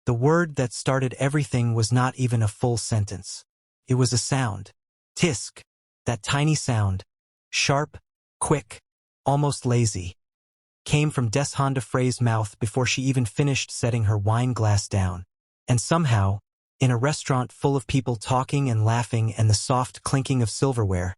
The word that started everything was not even a full sentence. It was a sound. Tisk. That tiny sound. Sharp, quick, almost lazy. Came from Deshanda Frey's mouth before she even finished setting her wine glass down. And somehow, in a restaurant full of people talking and laughing and the soft clinking of silverware,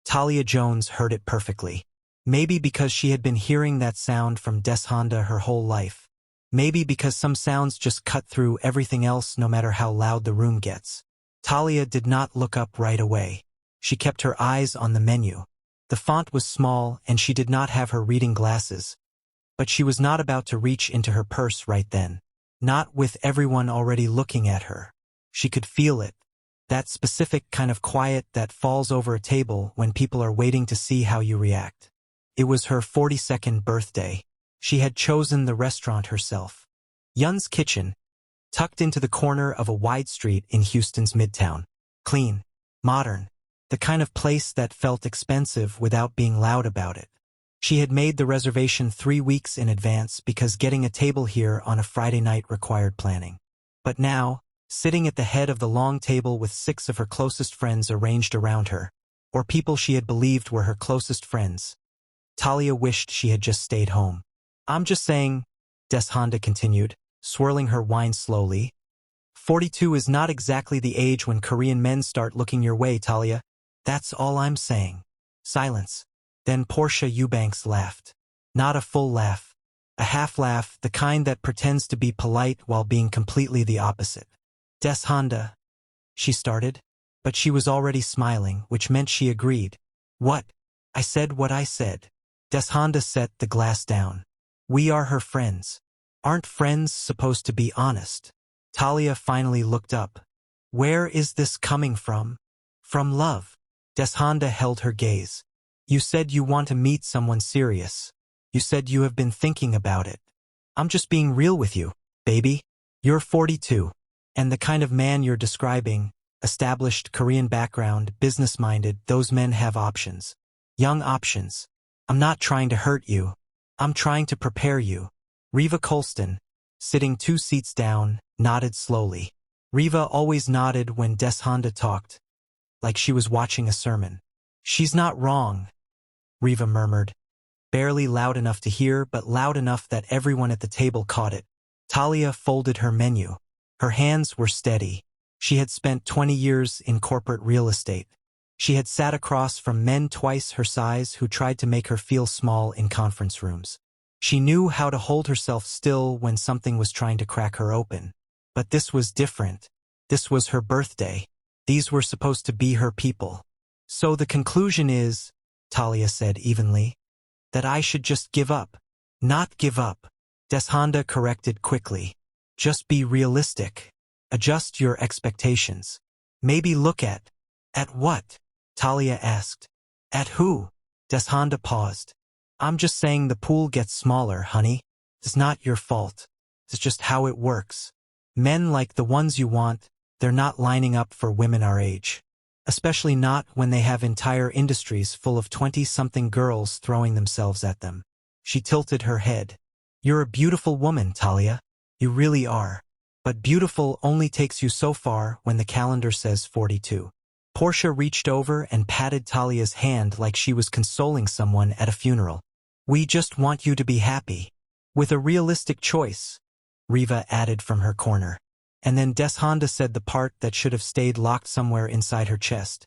Talia Jones heard it perfectly. Maybe because she had been hearing that sound from Deshanda her whole life. Maybe because some sounds just cut through everything else no matter how loud the room gets. Talia did not look up right away. She kept her eyes on the menu. The font was small and she did not have her reading glasses. But she was not about to reach into her purse right then. Not with everyone already looking at her. She could feel it. That specific kind of quiet that falls over a table when people are waiting to see how you react. It was her 42nd birthday. She had chosen the restaurant herself. Yun's Kitchen, tucked into the corner of a wide street in Houston's Midtown. Clean, modern, the kind of place that felt expensive without being loud about it. She had made the reservation 3 weeks in advance because getting a table here on a Friday night required planning. But now, sitting at the head of the long table with 6 of her closest friends arranged around her, or people she had believed were her closest friends, Talia wished she had just stayed home. I'm just saying, Deshanda continued, swirling her wine slowly. 42 is not exactly the age when Korean men start looking your way, Talia. That's all I'm saying. Silence. Then Portia Eubanks laughed. Not a full laugh. A half laugh, the kind that pretends to be polite while being completely the opposite. Deshanda, she started, but she was already smiling, which meant she agreed. What? I said what I said. Deshanda set the glass down. We are her friends. Aren't friends supposed to be honest? Talia finally looked up. Where is this coming from? From love. Deshanda held her gaze. You said you want to meet someone serious. You said you have been thinking about it. I'm just being real with you, baby. You're 42. And the kind of man you're describing, established Korean background, business-minded, those men have options. Young options. I'm not trying to hurt you. I'm trying to prepare you. Riva Colston, sitting 2 seats down, nodded slowly. Riva always nodded when Deshanda talked, like she was watching a sermon. She's not wrong, Riva murmured, barely loud enough to hear but loud enough that everyone at the table caught it. Talia folded her menu. Her hands were steady. She had spent 20 years in corporate real estate. She had sat across from men twice her size who tried to make her feel small in conference rooms. She knew how to hold herself still when something was trying to crack her open. But this was different. This was her birthday. These were supposed to be her people. So the conclusion is, Talia said evenly, that I should just give up. Not give up. Deshanda corrected quickly. Just be realistic. Adjust your expectations. Maybe look at what? Talia asked. At who? Deshanda paused. I'm just saying the pool gets smaller, honey. It's not your fault. It's just how it works. Men like the ones you want, they're not lining up for women our age. Especially not when they have entire industries full of 20-something girls throwing themselves at them. She tilted her head. You're a beautiful woman, Talia. You really are. But beautiful only takes you so far when the calendar says 42. Portia reached over and patted Talia's hand like she was consoling someone at a funeral. We just want you to be happy. With a realistic choice, Riva added from her corner. And then Deshanda said the part that should have stayed locked somewhere inside her chest,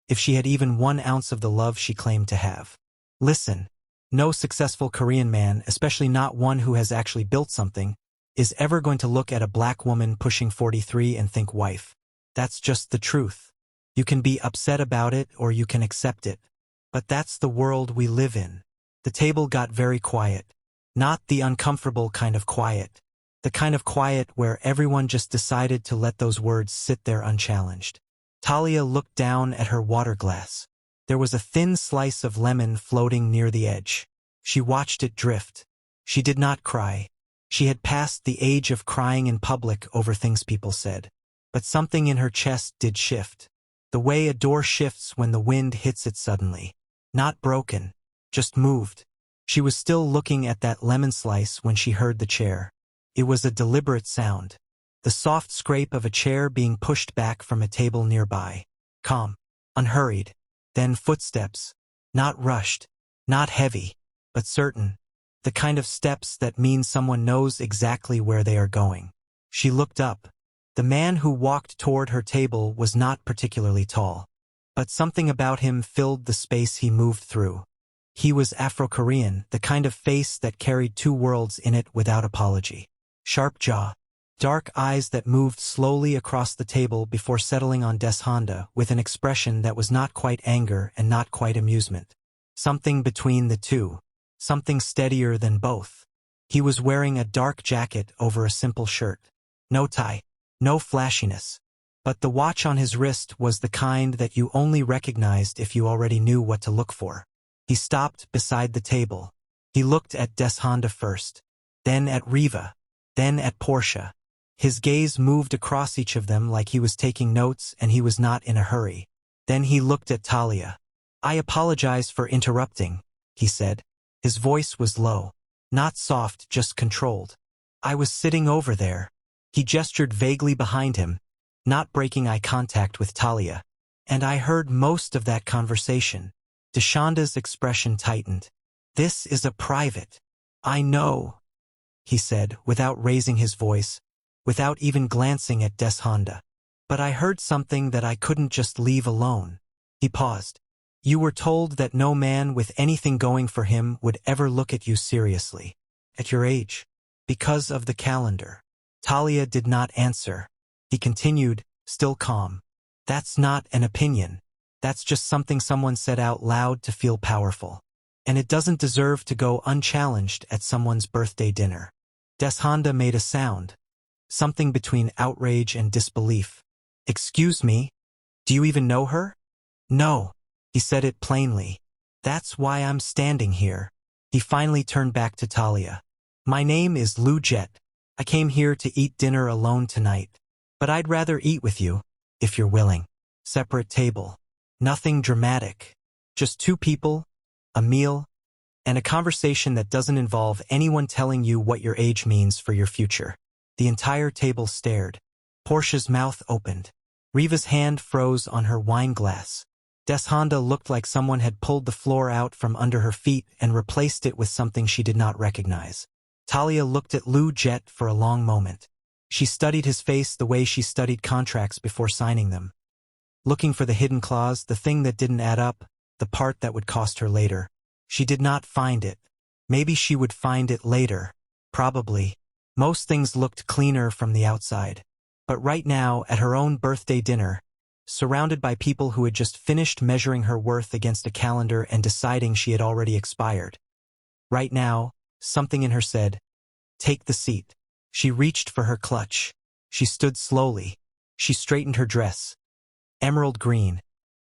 if she had even 1 ounce of the love she claimed to have. Listen, no successful Korean man, especially not one who has actually built something, is ever going to look at a black woman pushing 43 and think wife. That's just the truth. You can be upset about it or you can accept it. But that's the world we live in. The table got very quiet. Not the uncomfortable kind of quiet. The kind of quiet where everyone just decided to let those words sit there unchallenged. Talia looked down at her water glass. There was a thin slice of lemon floating near the edge. She watched it drift. She did not cry. She had passed the age of crying in public over things people said. But something in her chest did shift. The way a door shifts when the wind hits it suddenly. Not broken, just moved. She was still looking at that lemon slice when she heard the chair. It was a deliberate sound. the soft scrape of a chair being pushed back from a table nearby. Calm, unhurried, then footsteps, not rushed, not heavy, but certain, the kind of steps that mean someone knows exactly where they are going. She looked up. The man who walked toward her table was not particularly tall, but something about him filled the space he moved through. He was Afro-Korean, the kind of face that carried two worlds in it without apology. Sharp jaw, dark eyes that moved slowly across the table before settling on Deshanda with an expression that was not quite anger and not quite amusement. Something between the two, something steadier than both. He was wearing a dark jacket over a simple shirt. No tie, no flashiness. But the watch on his wrist was the kind that you only recognized if you already knew what to look for. He stopped beside the table. He looked at Deshanda first, then at Riva, then at Portia. His gaze moved across each of them like he was taking notes and he was not in a hurry. Then he looked at Talia. "I apologize for interrupting," he said. His voice was low, not soft, just controlled. "I was sitting over there." He gestured vaguely behind him, not breaking eye contact with Talia. "And I heard most of that conversation." Deshanda's expression tightened. "This is a private." "I know," he said, without raising his voice, without even glancing at Deshanda. "But I heard something that I couldn't just leave alone." He paused. "You were told that no man with anything going for him would ever look at you seriously. At your age. Because of the calendar." Talia did not answer. He continued, still calm. "That's not an opinion. That's just something someone said out loud to feel powerful. And it doesn't deserve to go unchallenged at someone's birthday dinner." Deshanda made a sound. Something between outrage and disbelief. "Excuse me? Do you even know her?" "No." He said it plainly. "That's why I'm standing here." He finally turned back to Talia. "My name is Lu Jet. I came here to eat dinner alone tonight. But I'd rather eat with you, if you're willing. Separate table. Nothing dramatic. Just two people, a meal, and a conversation that doesn't involve anyone telling you what your age means for your future." The entire table stared. Portia's mouth opened. Riva's hand froze on her wine glass. Deshanda looked like someone had pulled the floor out from under her feet and replaced it with something she did not recognize. Talia looked at Lu Jet for a long moment. She studied his face the way she studied contracts before signing them. Looking for the hidden clause, the thing that didn't add up, the part that would cost her later. She did not find it. Maybe she would find it later. Probably. Most things looked cleaner from the outside. But right now, at her own birthday dinner, surrounded by people who had just finished measuring her worth against a calendar and deciding she had already expired. Right now, something in her said, "Take the seat." She reached for her clutch. She stood slowly. She straightened her dress. Emerald green.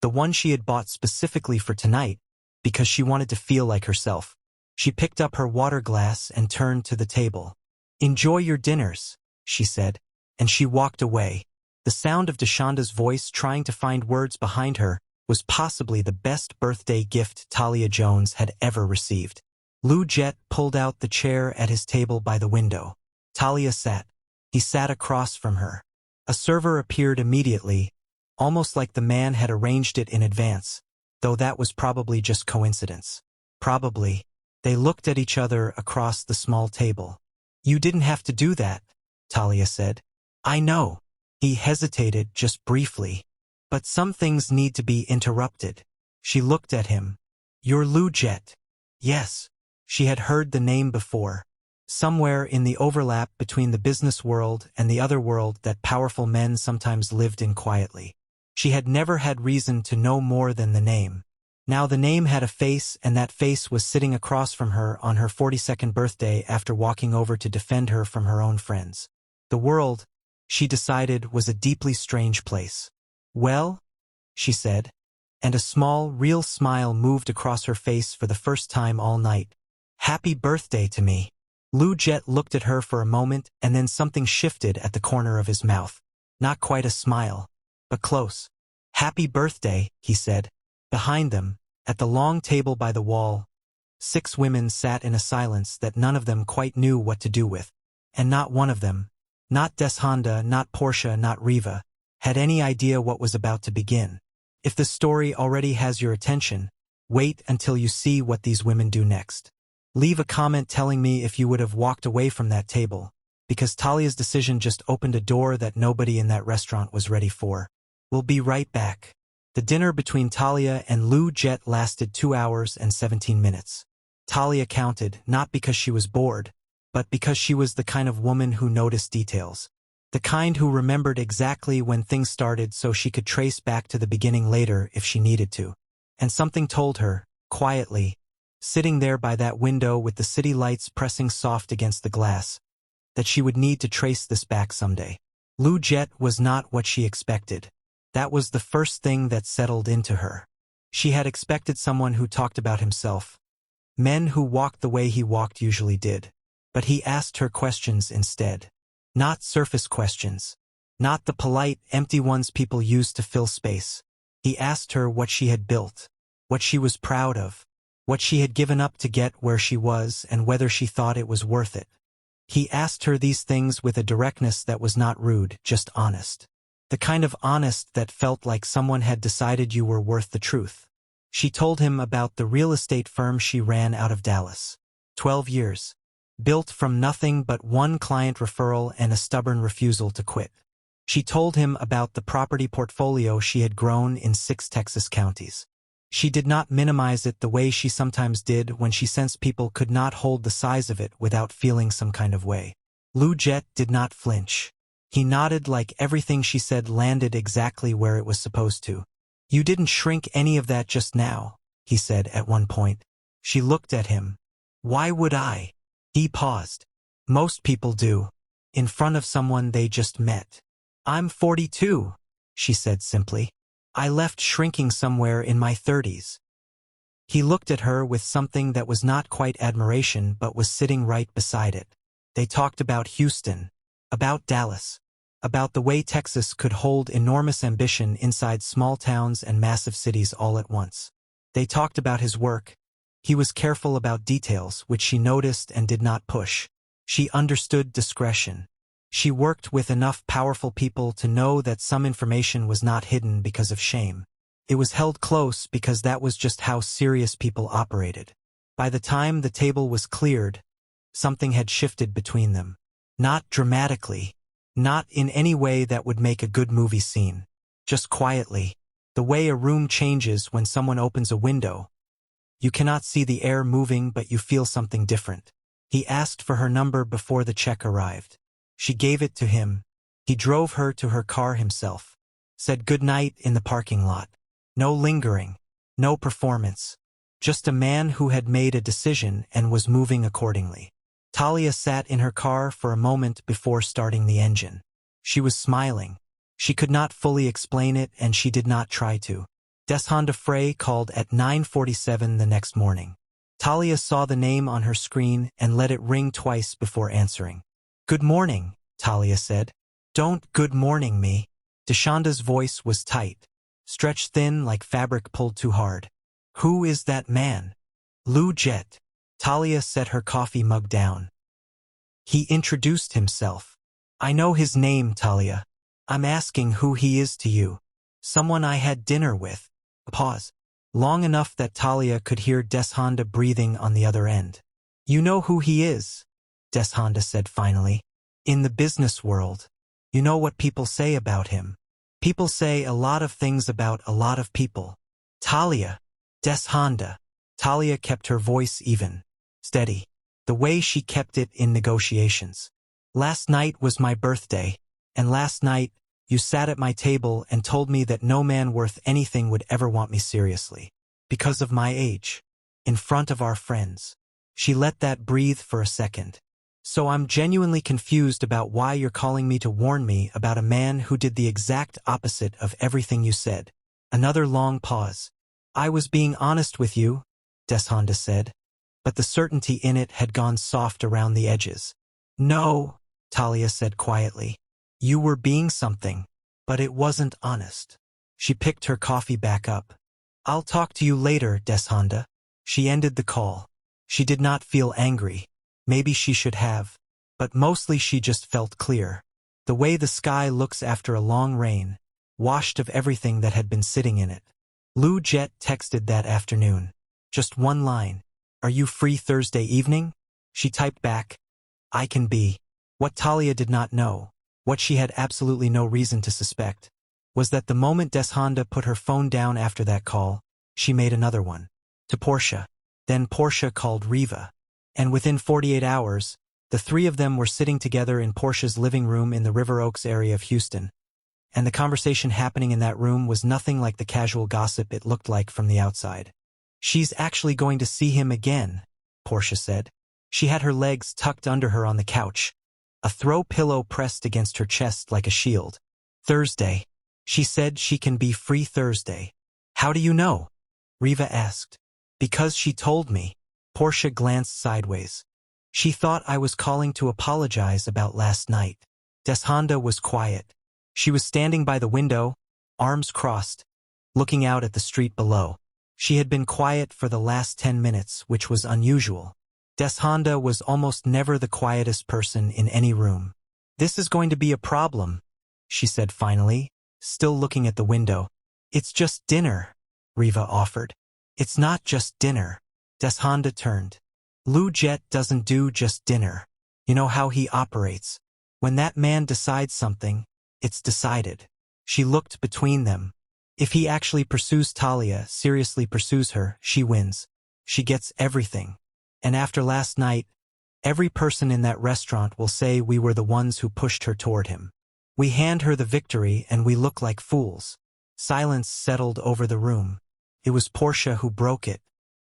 The one she had bought specifically for tonight, because she wanted to feel like herself. She picked up her water glass and turned to the table. "Enjoy your dinners," she said, and she walked away. The sound of Deshanda's voice trying to find words behind her was possibly the best birthday gift Talia Jones had ever received. Lu Jet pulled out the chair at his table by the window. Talia sat. He sat across from her. A server appeared immediately, almost like the man had arranged it in advance, though that was probably just coincidence. Probably. They looked at each other across the small table. "You didn't have to do that," Talia said. "I know." He hesitated just briefly. "But some things need to be interrupted." She looked at him. "You're Lu Jet." Yes. She had heard the name before. Somewhere in the overlap between the business world and the other world that powerful men sometimes lived in quietly. She had never had reason to know more than the name. Now the name had a face, and that face was sitting across from her on her 42nd birthday after walking over to defend her from her own friends. The world, she decided, was a deeply strange place. "Well?" she said, and a small, real smile moved across her face for the first time all night. "Happy birthday to me." Lu Jet looked at her for a moment, and then something shifted at the corner of his mouth. Not quite a smile, but close. "Happy birthday," he said. Behind them, at the long table by the wall, 6 women sat in a silence that none of them quite knew what to do with. And not one of them, Not Deshanda, not Portia, not Riva, had any idea what was about to begin. If the story already has your attention, wait until you see what these women do next. Leave a comment telling me if you would have walked away from that table, because Talia's decision just opened a door that nobody in that restaurant was ready for. We'll be right back. The dinner between Talia and Lou Jet lasted 2 hours and 17 minutes. Talia counted, not because she was bored, but because she was the kind of woman who noticed details. The kind who remembered exactly when things started so she could trace back to the beginning later if she needed to. And something told her, quietly, sitting there by that window with the city lights pressing soft against the glass, that she would need to trace this back someday. Lou Jet was not what she expected. That was the first thing that settled into her. She had expected someone who talked about himself. Men who walked the way he walked usually did. But he asked her questions instead. Not surface questions. Not the polite, empty ones people use to fill space. He asked her what she had built, what she was proud of, what she had given up to get where she was, and whether she thought it was worth it. He asked her these things with a directness that was not rude, just honest. The kind of honest that felt like someone had decided you were worth the truth. She told him about the real estate firm she ran out of Dallas. 12 years. Built from nothing but one client referral and a stubborn refusal to quit. She told him about the property portfolio she had grown in 6 Texas counties. She did not minimize it the way she sometimes did when she sensed people could not hold the size of it without feeling some kind of way. Lou Jet did not flinch. He nodded like everything she said landed exactly where it was supposed to. "You didn't shrink any of that just now," he said at one point. She looked at him. "Why would I?" He paused. "Most people do. In front of someone they just met." "I'm 42, she said simply. "I left shrinking somewhere in my 30s. He looked at her with something that was not quite admiration but was sitting right beside it. They talked about Houston, about Dallas, about the way Texas could hold enormous ambition inside small towns and massive cities all at once. They talked about his work. He was careful about details, which she noticed and did not push. She understood discretion. She worked with enough powerful people to know that some information was not hidden because of shame. It was held close because that was just how serious people operated. By the time the table was cleared, something had shifted between them. Not dramatically. Not in any way that would make a good movie scene. Just quietly. The way a room changes when someone opens a window. You cannot see the air moving, but you feel something different. He asked for her number before the check arrived. She gave it to him. He drove her to her car himself. Said good night in the parking lot. No lingering. No performance. Just a man who had made a decision and was moving accordingly. Talia sat in her car for a moment before starting the engine. She was smiling. She could not fully explain it, and she did not try to. Deshanda Frey called at 9:47 the next morning. Talia saw the name on her screen and let it ring twice before answering. "Good morning," Talia said. "Don't good morning me." Deshanda's voice was tight, stretched thin like fabric pulled too hard. "Who is that man?" "Lou Jet." Talia set her coffee mug down. "He introduced himself." "I know his name, Talia. I'm asking who he is to you." "Someone I had dinner with." A pause. Long enough that Talia could hear Deshanda breathing on the other end. "You know who he is," Deshanda said finally. "In the business world. You know what people say about him. People say a lot of things about a lot of people." "Talia." "Deshanda." Talia kept her voice even. Steady. The way she kept it in negotiations. "Last night was my birthday, and last night, you sat at my table and told me that no man worth anything would ever want me seriously. Because of my age. In front of our friends." She let that breathe for a second. "So I'm genuinely confused about why you're calling me to warn me about a man who did the exact opposite of everything you said." Another long pause. "I was being honest with you," Deshanda said. But the certainty in it had gone soft around the edges. "No," Talia said quietly. "You were being something, but it wasn't honest." She picked her coffee back up. "I'll talk to you later, Deshanda." She ended the call. She did not feel angry. Maybe she should have. But mostly she just felt clear. The way the sky looks after a long rain, washed of everything that had been sitting in it. Lou Jet texted that afternoon. Just one line. Are you free Thursday evening? She typed back, I can be. What Talia did not know, what she had absolutely no reason to suspect, was that the moment Deshanda put her phone down after that call, she made another one. To Portia. Then Portia called Riva. And within 48 hours, the three of them were sitting together in Portia's living room in the River Oaks area of Houston. And the conversation happening in that room was nothing like the casual gossip it looked like from the outside. She's actually going to see him again, Portia said. She had her legs tucked under her on the couch, a throw pillow pressed against her chest like a shield. Thursday. She said she can be free Thursday. How do you know? Riva asked. Because she told me. Portia glanced sideways. She thought I was calling to apologize about last night. Deshanda was quiet. She was standing by the window, arms crossed, looking out at the street below. She had been quiet for the last 10 minutes, which was unusual. Deshanda was almost never the quietest person in any room. This is going to be a problem, she said finally, still looking at the window. It's just dinner, Riva offered. It's not just dinner. Deshanda turned. Lou Jet doesn't do just dinner. You know how he operates. When that man decides something, it's decided. She looked between them. If he actually pursues Talia, seriously pursues her, she wins. She gets everything. And after last night, every person in that restaurant will say we were the ones who pushed her toward him. We hand her the victory and we look like fools. Silence settled over the room. It was Portia who broke it.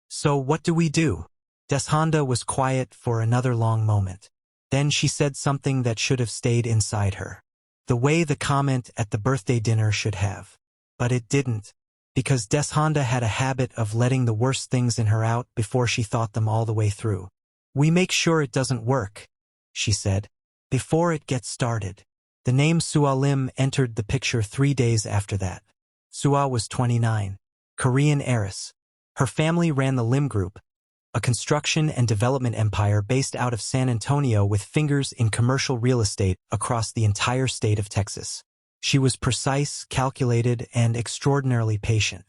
So what do we do? Deshanda was quiet for another long moment. Then she said something that should have stayed inside her. The way the comment at the birthday dinner should have. But it didn't, because Deshanda had a habit of letting the worst things in her out before she thought them all the way through. We make sure it doesn't work, she said, before it gets started. The name Sua Lim entered the picture 3 days after that. Sua was 29, Korean heiress. Her family ran the Lim Group, a construction and development empire based out of San Antonio with fingers in commercial real estate across the entire state of Texas. She was precise, calculated, and extraordinarily patient.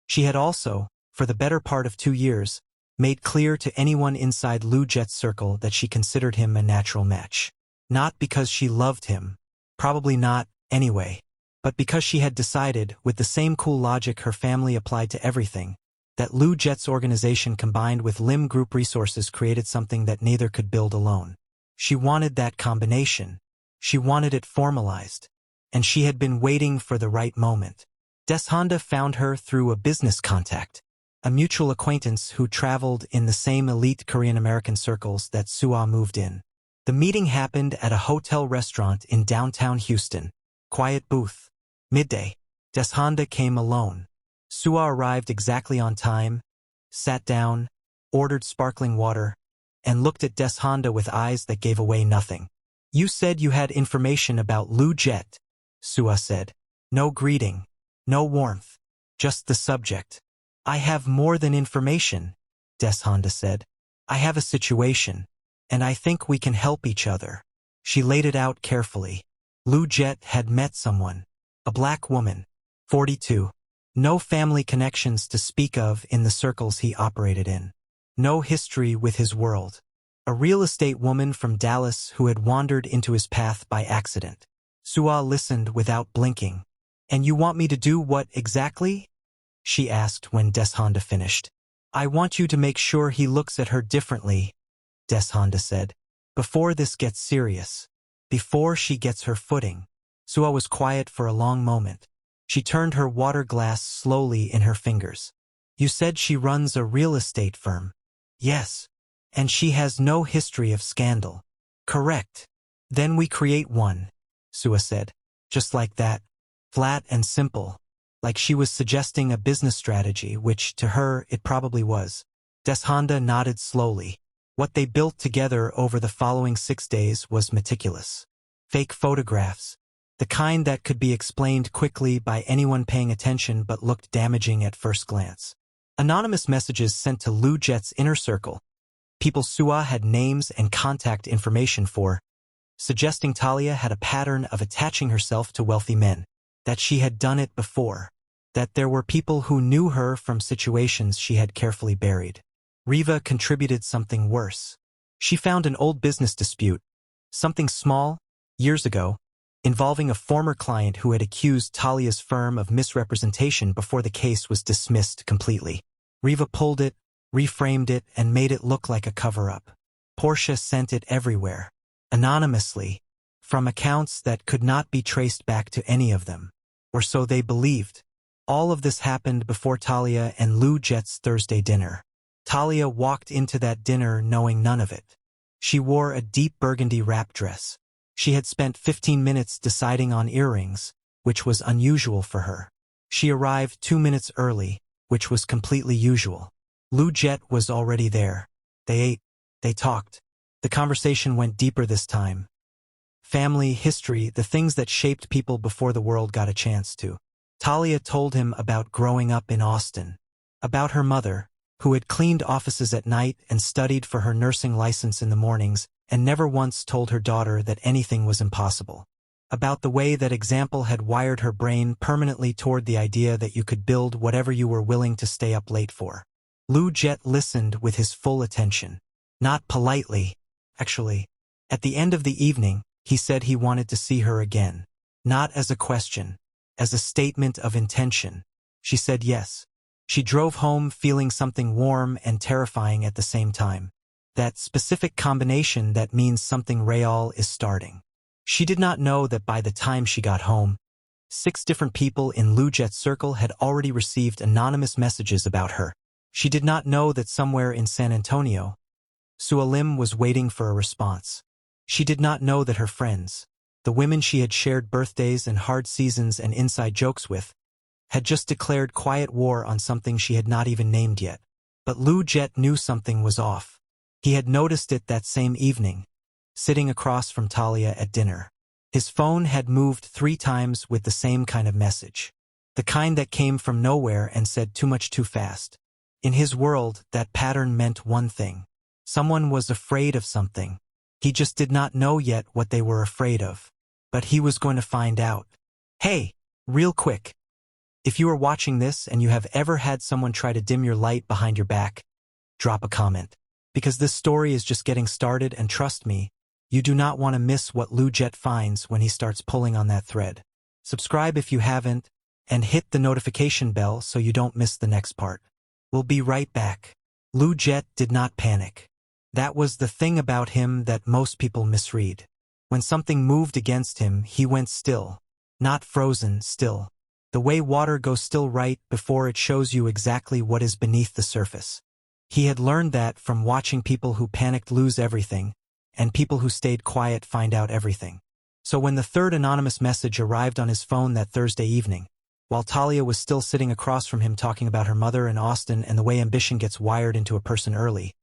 She had also, for the better part of 2 years, made clear to anyone inside Lou Jet's circle that she considered him a natural match. Not because she loved him, probably not, anyway, but because she had decided, with the same cool logic her family applied to everything, that Lou Jet's organization combined with Lim Group resources created something that neither could build alone. She wanted that combination. She wanted it formalized. And she had been waiting for the right moment. Deshanda found her through a business contact, a mutual acquaintance who traveled in the same elite Korean-American circles that Sua moved in. The meeting happened at a hotel restaurant in downtown Houston. Quiet booth. Midday. Deshanda came alone. Sua arrived exactly on time, sat down, ordered sparkling water, and looked at Deshanda with eyes that gave away nothing. You said you had information about Lou Jet, Sua said. No greeting, no warmth, just the subject. I have more than information, Deshanda said. I have a situation, and I think we can help each other. She laid it out carefully. Lou Jet had met someone, a black woman, 42. No family connections to speak of in the circles he operated in. No history with his world. A real estate woman from Dallas who had wandered into his path by accident. Sua listened without blinking. And you want me to do what exactly? She asked when Deshanda finished. I want you to make sure he looks at her differently, Deshanda said. Before this gets serious. Before she gets her footing. Sua was quiet for a long moment. She turned her water glass slowly in her fingers. You said she runs a real estate firm. Yes. And she has no history of scandal. Correct. Then we create one, Sua said. Just like that. Flat and simple. Like she was suggesting a business strategy, which, to her, it probably was. Deshanda nodded slowly. What they built together over the following 6 days was meticulous. Fake photographs. The kind that could be explained quickly by anyone paying attention but looked damaging at first glance. Anonymous messages sent to Lou Jet's inner circle. People Sua had names and contact information for, suggesting Talia had a pattern of attaching herself to wealthy men, that she had done it before, that there were people who knew her from situations she had carefully buried. Riva contributed something worse. She found an old business dispute, something small, years ago, involving a former client who had accused Talia's firm of misrepresentation before the case was dismissed completely. Riva pulled it, reframed it, and made it look like a cover-up. Portia sent it everywhere, anonymously, from accounts that could not be traced back to any of them, or so they believed. All of this happened before Talia and Lou Jet's Thursday dinner. Talia walked into that dinner knowing none of it. She wore a deep burgundy wrap dress. She had spent 15 minutes deciding on earrings, which was unusual for her. She arrived 2 minutes early, which was completely usual. Lou Jet was already there. They ate. They talked. The conversation went deeper this time. Family, history, the things that shaped people before the world got a chance to. Talia told him about growing up in Austin, about her mother, who had cleaned offices at night and studied for her nursing license in the mornings, and never once told her daughter that anything was impossible. About the way that example had wired her brain permanently toward the idea that you could build whatever you were willing to stay up late for. Lou Jet listened with his full attention. Not politely, actually. At the end of the evening, he said he wanted to see her again. Not as a question, as a statement of intention. She said yes. She drove home feeling something warm and terrifying at the same time. That specific combination that means something real is starting. She did not know that by the time she got home, 6 different people in Lou Jet's circle had already received anonymous messages about her. She did not know that somewhere in San Antonio, Sualim was waiting for a response. She did not know that her friends, the women she had shared birthdays and hard seasons and inside jokes with, had just declared quiet war on something she had not even named yet. But Lou Jet knew something was off. He had noticed it that same evening, sitting across from Talia at dinner. His phone had moved 3 times with the same kind of message. The kind that came from nowhere and said too much too fast. In his world, that pattern meant one thing. Someone was afraid of something. He just did not know yet what they were afraid of. But he was going to find out. Hey, real quick. If you are watching this and you have ever had someone try to dim your light behind your back, drop a comment. Because this story is just getting started, and trust me, you do not want to miss what Lou Jet finds when he starts pulling on that thread. Subscribe if you haven't, and hit the notification bell so you don't miss the next part. We'll be right back. Lou Jet did not panic. That was the thing about him that most people misread. When something moved against him, he went still. Not frozen, still. The way water goes still right before it shows you exactly what is beneath the surface. He had learned that from watching people who panicked lose everything, and people who stayed quiet find out everything. So when the 3rd anonymous message arrived on his phone that Thursday evening, while Talia was still sitting across from him talking about her mother in Austin and the way ambition gets wired into a person early,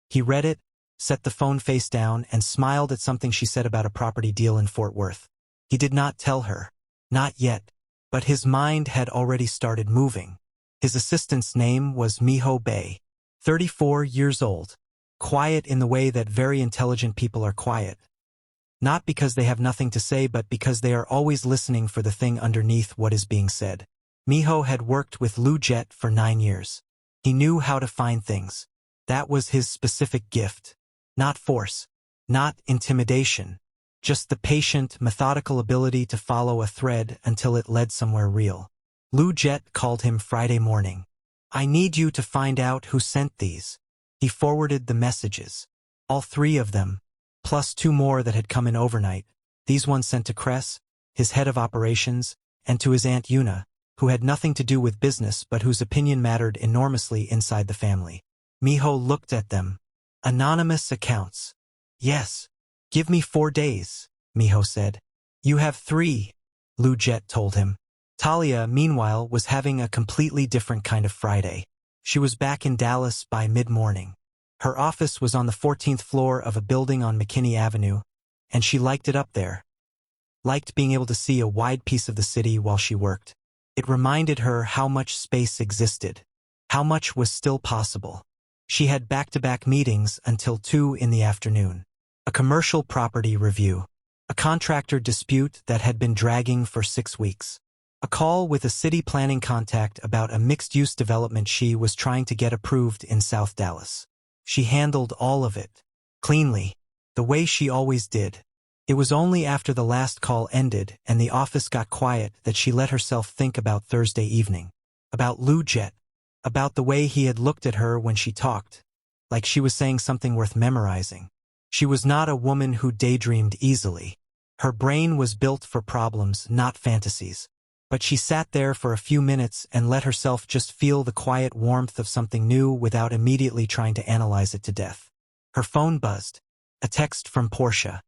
he read it, set the phone face down, and smiled at something she said about a property deal in Fort Worth. He did not tell her. Not yet. But his mind had already started moving. His assistant's name was Miho Bay. 34 years old, quiet in the way that very intelligent people are quiet. Not because they have nothing to say, but because they are always listening for the thing underneath what is being said. Miho had worked with Lou Jet for 9 years. He knew how to find things. That was his specific gift. Not force, not intimidation, just the patient, methodical ability to follow a thread until it led somewhere real. Lou Jet called him Friday morning. I need you to find out who sent these. He forwarded the messages. All 3 of them, plus 2 more that had come in overnight. These ones sent to Kress, his head of operations, and to his Aunt Una, who had nothing to do with business but whose opinion mattered enormously inside the family. Miho looked at them. Anonymous accounts. Yes. Give me 4 days, Miho said. You have 3, Lou Jet told him. Talia, meanwhile, was having a completely different kind of Friday. She was back in Dallas by mid-morning. Her office was on the 14th floor of a building on McKinney Avenue, and she liked it up there. Liked being able to see a wide piece of the city while she worked. It reminded her how much space existed, how much was still possible. She had back-to-back meetings until 2 in the afternoon. A commercial property review. A contractor dispute that had been dragging for 6 weeks. A call with a city planning contact about a mixed-use development she was trying to get approved in South Dallas. She handled all of it cleanly, the way she always did. It was only after the last call ended and the office got quiet that she let herself think about Thursday evening. About Lou Jet. About the way he had looked at her when she talked, like she was saying something worth memorizing. She was not a woman who daydreamed easily. Her brain was built for problems, not fantasies. But she sat there for a few minutes and let herself just feel the quiet warmth of something new without immediately trying to analyze it to death. Her phone buzzed. A text from Portia.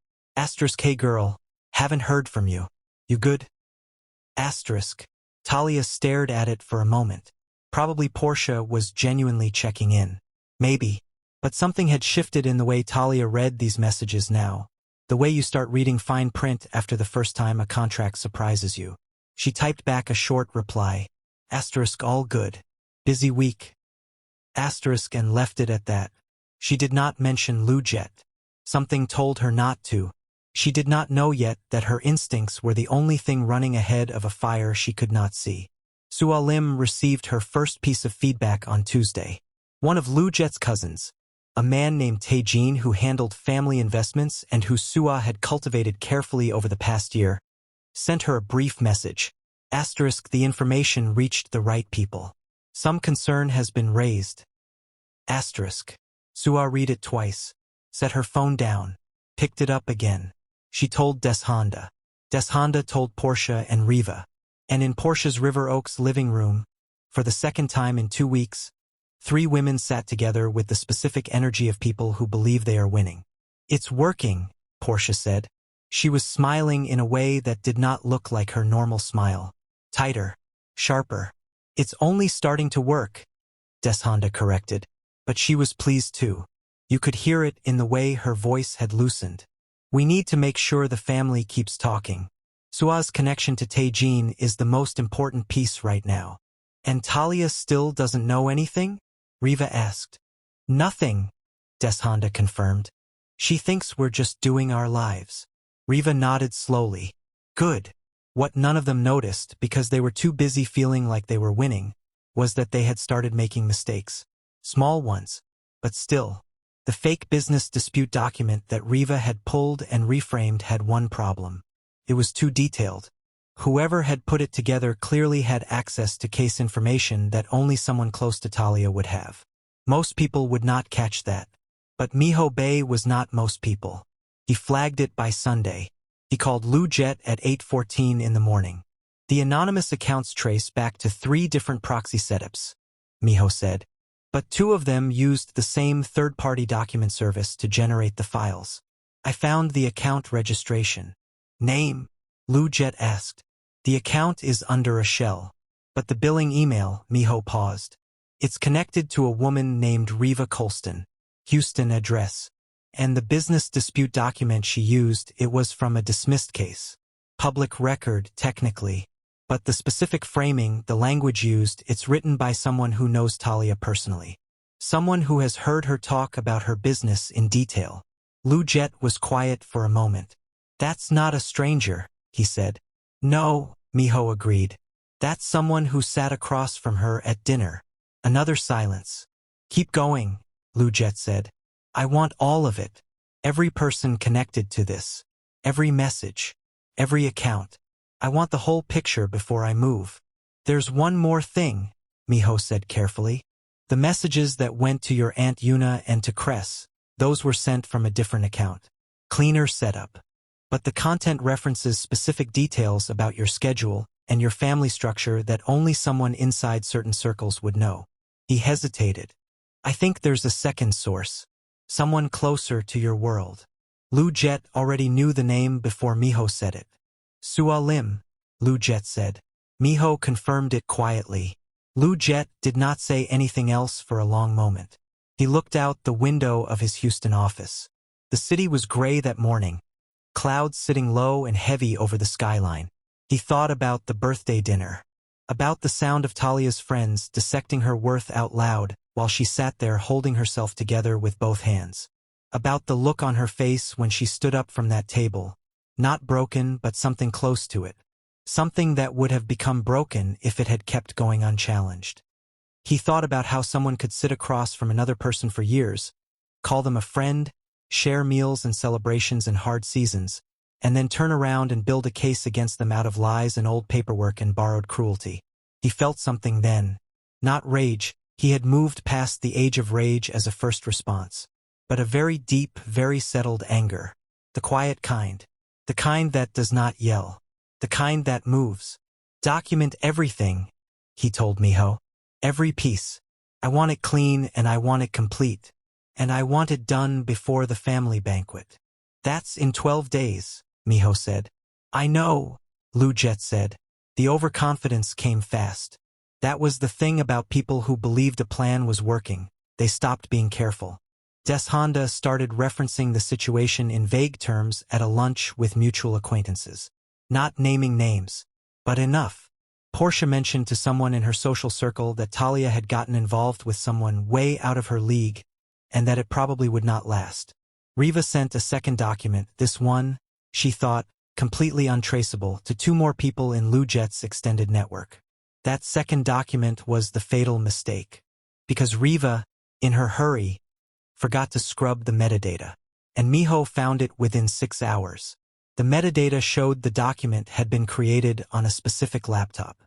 Hey girl, haven't heard from you. You good? Talia stared at it for a moment. Probably Portia was genuinely checking in. Maybe. But something had shifted in the way Talia read these messages now. The way you start reading fine print after the first time a contract surprises you. She typed back a short reply. All good. Busy week. And left it at that. She did not mention Lou Jet. Something told her not to. She did not know yet that her instincts were the only thing running ahead of a fire she could not see. Sua Lim received her first piece of feedback on Tuesday. One of Lou Jet's cousins, a man named Tae-jin who handled family investments and who Sua had cultivated carefully over the past year, sent her a brief message. The information reached the right people. Some concern has been raised. Sua read it twice, set her phone down, picked it up again. She told Deshonda. Deshonda told Portia and Riva. And in Portia's River Oaks living room, for the second time in 2 weeks, 3 women sat together with the specific energy of people who believe they are winning. It's working, Portia said. She was smiling in a way that did not look like her normal smile. Tighter, sharper. It's only starting to work, Deshonda corrected. But she was pleased too. You could hear it in the way her voice had loosened. We need to make sure the family keeps talking. Sua's connection to Tae-jin is the most important piece right now. And Talia still doesn't know anything? Riva asked. Nothing, Deshonda confirmed. She thinks we're just doing our lives. Riva nodded slowly. Good. What none of them noticed, because they were too busy feeling like they were winning, was that they had started making mistakes. Small ones. But still. The fake business dispute document that Riva had pulled and reframed had one problem. It was too detailed. Whoever had put it together clearly had access to case information that only someone close to Talia would have. Most people would not catch that. But Miho Bay was not most people. He flagged it by Sunday. He called Lou Jet at 8:14 in the morning. The anonymous accounts trace back to 3 different proxy setups, Miho said. But 2 of them used the same third-party document service to generate the files. I found the account registration. Name? Lou Jet asked. The account is under a shell. But the billing email, Miho paused. It's connected to a woman named Riva Colston. Houston address. And the business dispute document she used, it was from a dismissed case. Public record, technically. But the specific framing, the language used, it's written by someone who knows Talia personally. Someone who has heard her talk about her business in detail. Lou Jet was quiet for a moment. That's not a stranger, he said. No, Miho agreed. That's someone who sat across from her at dinner. Another silence. Keep going, Lou Jet said. I want all of it. Every person connected to this. Every message. Every account. I want the whole picture before I move. There's one more thing, Miho said carefully. The messages that went to your Aunt Yuna and to Cress, those were sent from a different account. Cleaner setup. But the content references specific details about your schedule and your family structure that only someone inside certain circles would know. He hesitated. I think there's a second source. Someone closer to your world. Lou Jet already knew the name before Miho said it. Sua Lim, Lou Jet said. Miho confirmed it quietly. Lou Jet did not say anything else for a long moment. He looked out the window of his Houston office. The city was gray that morning, clouds sitting low and heavy over the skyline. He thought about the birthday dinner, about the sound of Talia's friends dissecting her worth out loud while she sat there holding herself together with both hands, about the look on her face when she stood up from that table, Not broken, but something close to it. Something that would have become broken if it had kept going unchallenged. He thought about how someone could sit across from another person for years, call them a friend, share meals and celebrations in hard seasons, and then turn around and build a case against them out of lies and old paperwork and borrowed cruelty. He felt something then. Not rage, he had moved past the age of rage as a first response, but a very deep, very settled anger. The quiet kind. The kind that does not yell. The kind that moves. Document everything, he told Miho. Every piece. I want it clean and I want it complete. And I want it done before the family banquet. That's in 12 days, Miho said. I know, Lu Jet said. The overconfidence came fast. That was the thing about people who believed a plan was working. They stopped being careful. Honda started referencing the situation in vague terms at a lunch with mutual acquaintances. Not naming names. But enough. Portia mentioned to someone in her social circle that Talia had gotten involved with someone way out of her league, and that it probably would not last. Riva sent a second document, this one, she thought, completely untraceable, to 2 more people in Lu Jet's extended network. That second document was the fatal mistake. Because Riva, in her hurry, forgot to scrub the metadata. And Miho found it within 6 hours. The metadata showed the document had been created on a specific laptop.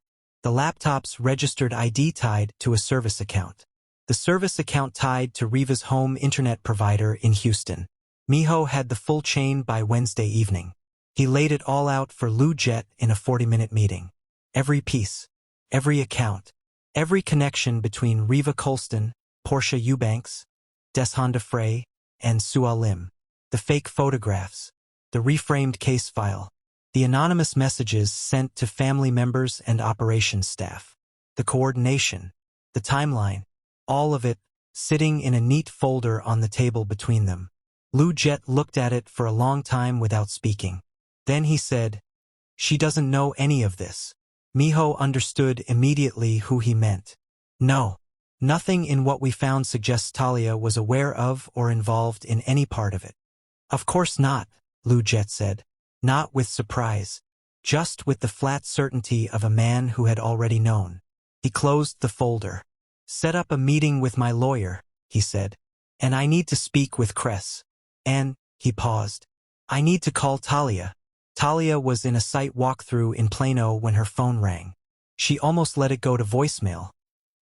The laptop's registered ID tied to a service account. The service account tied to Riva's home internet provider in Houston. Miho had the full chain by Wednesday evening. He laid it all out for Lu Jet in a 40-minute meeting. Every piece, every account, every connection between Riva Colston, Portia Eubanks, Honda Frey, and Sua Lim. The fake photographs, the reframed case file, the anonymous messages sent to family members and operations staff, the coordination, the timeline, all of it, sitting in a neat folder on the table between them. Lu Jet looked at it for a long time without speaking. Then he said, "She doesn't know any of this." Miho understood immediately who he meant. No. Nothing in what we found suggests Talia was aware of or involved in any part of it. Of course not, Lu Jet said. Not with surprise. Just with the flat certainty of a man who had already known. He closed the folder. Set up a meeting with my lawyer, he said. And I need to speak with Cress. And, he paused. I need to call Talia. Talia was in a site walkthrough in Plano when her phone rang. She almost let it go to voicemail.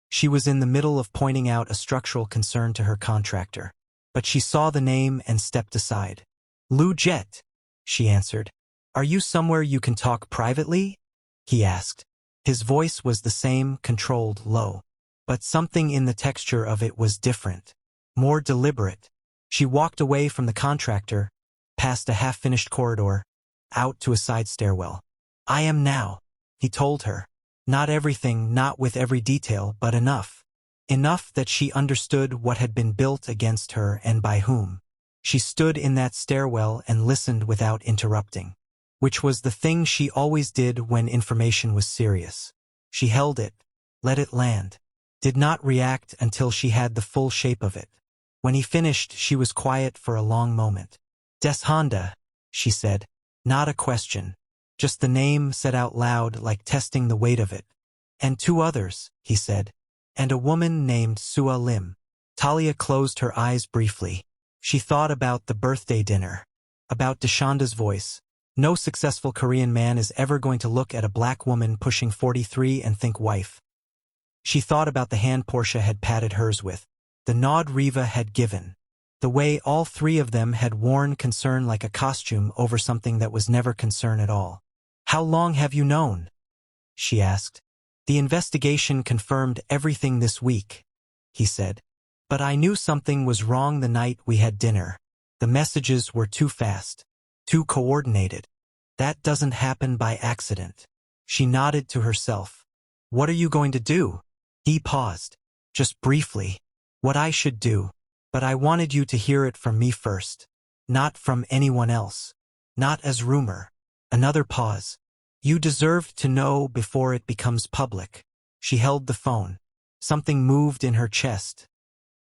She was in the middle of pointing out a structural concern to her contractor. But she saw the name and stepped aside. Lu Jet, she answered. Are you somewhere you can talk privately? He asked. His voice was the same, controlled, low. But something in the texture of it was different. More deliberate. She walked away from the contractor, past a half-finished corridor, out to a side stairwell. I am now, he told her. Not everything, not with every detail, but enough. Enough that she understood what had been built against her and by whom. She stood in that stairwell and listened without interrupting. Which was the thing she always did when information was serious. She held it, let it land. Did not react until she had the full shape of it. When he finished, she was quiet for a long moment. Honda, she said. Not a question. Just the name said out loud like testing the weight of it. And 2 others, he said. And a woman named Sua Lim. Talia closed her eyes briefly. She thought about the birthday dinner. About Deshanda's voice. No successful Korean man is ever going to look at a black woman pushing 43 and think wife. She thought about the hand Portia had patted hers with. The nod Riva had given. The way all 3 of them had worn concern like a costume over something that was never concern at all. How long have you known? She asked. The investigation confirmed everything this week, he said. But I knew something was wrong the night we had dinner. The messages were too fast. Too coordinated. That doesn't happen by accident. She nodded to herself. What are you going to do? He paused. Just briefly. What I should do. But I wanted you to hear it from me first. Not from anyone else. Not as rumor. Another pause. You deserved to know before it becomes public. She held the phone. Something moved in her chest.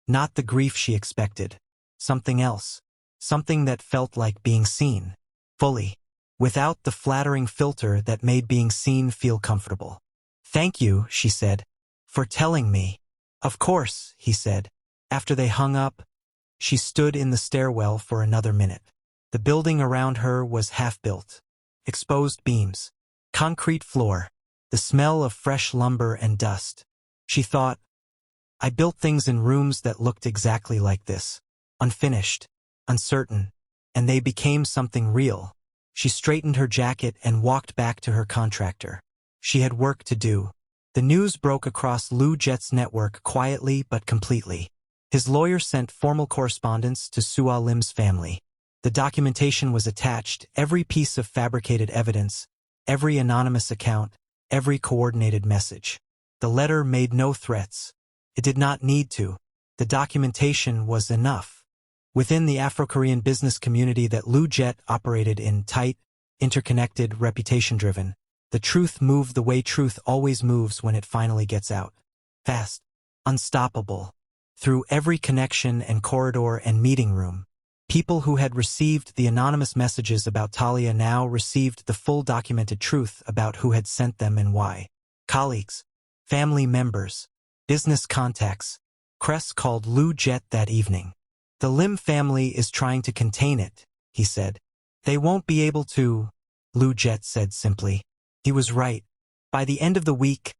Not the grief she expected. Something else. Something that felt like being seen. Fully. without the flattering filter that made being seen feel comfortable. "Thank you," she said, "for telling me." "Of course," he said. After they hung up, she stood in the stairwell for another minute. The building around her was half-built. Exposed beams, concrete floor, the smell of fresh lumber and dust. She thought, "I built things in rooms that looked exactly like this. Unfinished, uncertain, and they became something real." She straightened her jacket and walked back to her contractor. She had work to do. The news broke across Lou Jet's network quietly but completely. His lawyer sent formal correspondence to Sua Lim's family. The documentation was attached, every piece of fabricated evidence, every anonymous account, every coordinated message. The letter made no threats. It did not need to. The documentation was enough. Within the Afro-Korean business community that Lou Jet operated in, tight, interconnected, reputation-driven, the truth moved the way truth always moves when it finally gets out. Fast. Unstoppable. Through every connection and corridor and meeting room, people who had received the anonymous messages about Talia now received the full documented truth about who had sent them and why. Colleagues, family members, business contacts. Kress called Lou Jet that evening. "The Lim family is trying to contain it," he said. "They won't be able to," Lou Jet said simply. He was right. By the end of the week,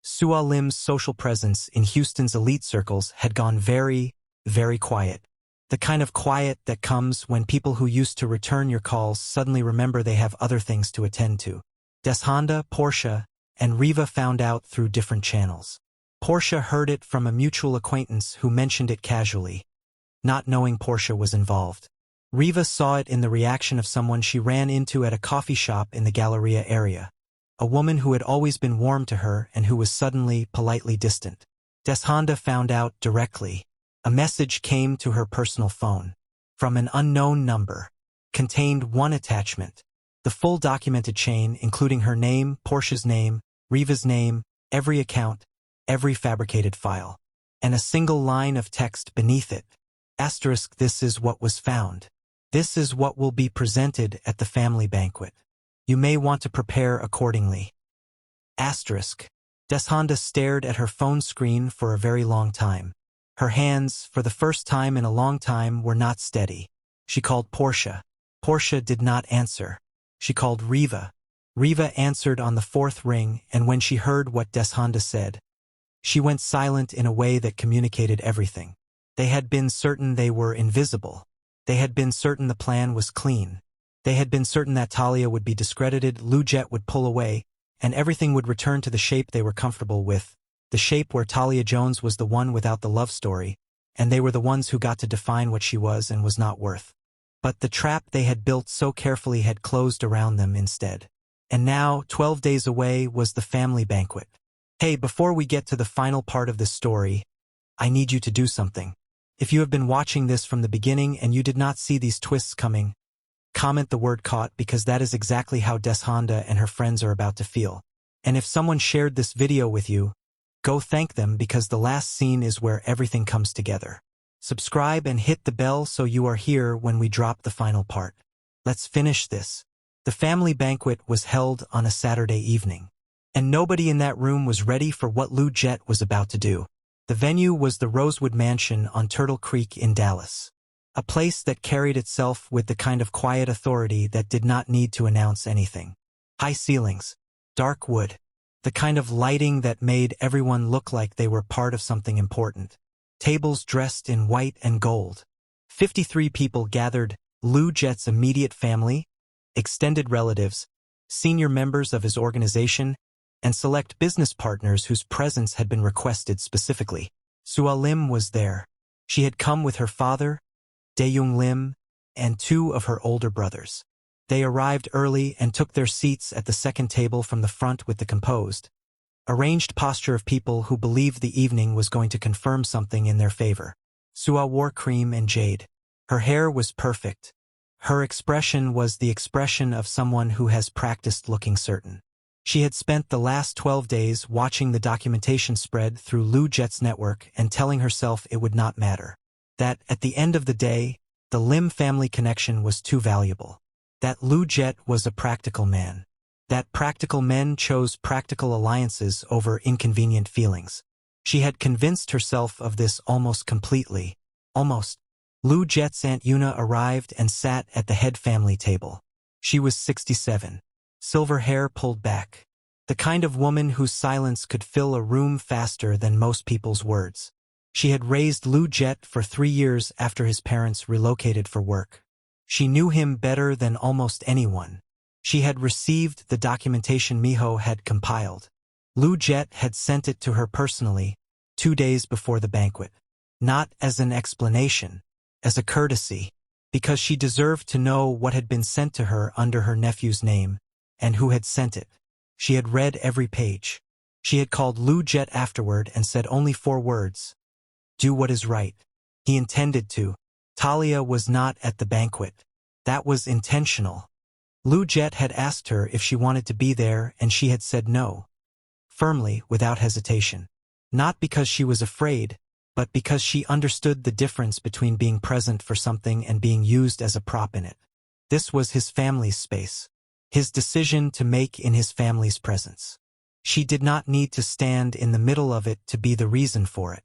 Sua Lim's social presence in Houston's elite circles had gone very, very quiet. The kind of quiet that comes when people who used to return your calls suddenly remember they have other things to attend to. Deshonda, Portia, and Riva found out through different channels. Portia heard it from a mutual acquaintance who mentioned it casually, not knowing Portia was involved. Riva saw it in the reaction of someone she ran into at a coffee shop in the Galleria area. A woman who had always been warm to her and who was suddenly, politely distant. Deshonda found out directly. A message came to her personal phone. From an unknown number. Contained one attachment. The full documented chain, including her name, Portia's name, Riva's name, every account, every fabricated file. And a single line of text beneath it. Asterisk, "This is what was found. This is what will be presented at the family banquet. You may want to prepare accordingly." Asterisk. Deshonda stared at her phone screen for a very long time. Her hands, for the first time in a long time, were not steady. She called Portia. Portia did not answer. She called Riva. Riva answered on the fourth ring, and when she heard what Deshonda said, she went silent in a way that communicated everything. They had been certain they were invisible. They had been certain the plan was clean. They had been certain that Talia would be discredited, Lou Jet would pull away, and everything would return to the shape they were comfortable with, the shape where Talia Jones was the one without the love story, and they were the ones who got to define what she was and was not worth. But the trap they had built so carefully had closed around them instead. And now, 12 days away, was the family banquet. Hey, before we get to the final part of this story, I need you to do something. If you have been watching this from the beginning and you did not see these twists coming, comment the word "caught," because that is exactly how Deshonda and her friends are about to feel. And if someone shared this video with you, go thank them, because the last scene is where everything comes together. Subscribe and hit the bell so you are here when we drop the final part. Let's finish this. The family banquet was held on a Saturday evening. And nobody in that room was ready for what Lou Jet was about to do. The venue was the Rosewood Mansion on Turtle Creek in Dallas. A place that carried itself with the kind of quiet authority that did not need to announce anything. High ceilings, dark wood, the kind of lighting that made everyone look like they were part of something important. Tables dressed in white and gold. 53 people gathered: Lou Jet's immediate family, extended relatives, senior members of his organization, and select business partners whose presence had been requested specifically. Sua Lim was there. She had come with her father, Dae-Young Lim, and 2 of her older brothers. They arrived early and took their seats at the second table from the front with the composed, arranged posture of people who believed the evening was going to confirm something in their favor. Sua wore cream and jade. Her hair was perfect. Her expression was the expression of someone who has practiced looking certain. She had spent the last 12 days watching the documentation spread through Lou Jet's network and telling herself it would not matter. That, at the end of the day, the Lim family connection was too valuable. That Lu Jet was a practical man. That practical men chose practical alliances over inconvenient feelings. She had convinced herself of this almost completely. Almost. Lu Jet's Aunt Yuna arrived and sat at the head family table. She was 67. Silver hair pulled back. The kind of woman whose silence could fill a room faster than most people's words. She had raised Lu Jet for 3 years after his parents relocated for work. She knew him better than almost anyone. She had received the documentation Miho had compiled. Lu Jet had sent it to her personally, 2 days before the banquet. Not as an explanation, as a courtesy, because she deserved to know what had been sent to her under her nephew's name, and who had sent it. She had read every page. She had called Lu Jet afterward and said only 4 words. Do what is right. He intended to. Talia was not at the banquet. That was intentional. Lu Jet had asked her if she wanted to be there and she had said no. Firmly, without hesitation. Not because she was afraid, but because she understood the difference between being present for something and being used as a prop in it. This was his family's space. His decision to make in his family's presence. She did not need to stand in the middle of it to be the reason for it.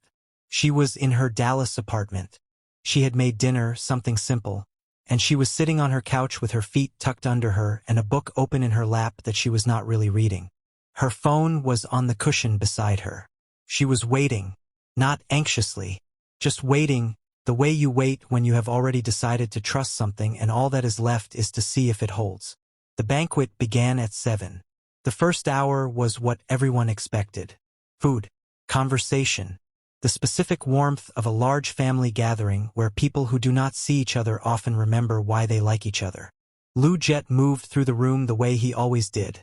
She was in her Dallas apartment. She had made dinner, something simple, and she was sitting on her couch with her feet tucked under her and a book open in her lap that she was not really reading. Her phone was on the cushion beside her. She was waiting, not anxiously, just waiting, the way you wait when you have already decided to trust something and all that is left is to see if it holds. The banquet began at 7. The first hour was what everyone expected. Food, conversation, the specific warmth of a large family gathering where people who do not see each other often remember why they like each other. Lu Jet moved through the room the way he always did.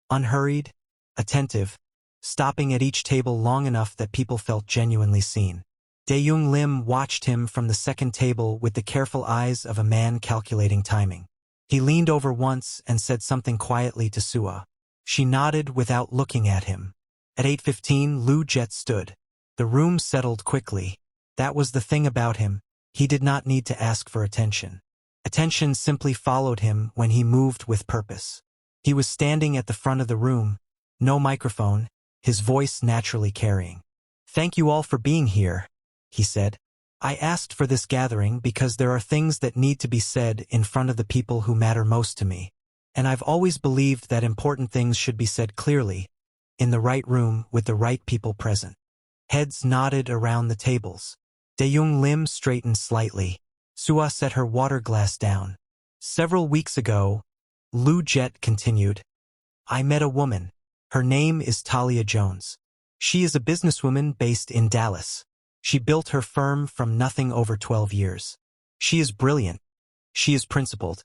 Unhurried, attentive, stopping at each table long enough that people felt genuinely seen. Dae-Young Lim watched him from the second table with the careful eyes of a man calculating timing. He leaned over once and said something quietly to Sua. She nodded without looking at him. At 8:15, Lu Jet stood. The room settled quickly. That was the thing about him. He did not need to ask for attention. Attention simply followed him when he moved with purpose. He was standing at the front of the room, no microphone, his voice naturally carrying. "Thank you all for being here," he said. "I asked for this gathering because there are things that need to be said in front of the people who matter most to me. And I've always believed that important things should be said clearly, in the right room with the right people present." Heads nodded around the tables. Dae-Young Lim straightened slightly. Sua set her water glass down. "Several weeks ago," Lu Jet continued, "I met a woman. Her name is Talia Jones. She is a businesswoman based in Dallas. She built her firm from nothing over 12 years. She is brilliant. She is principled.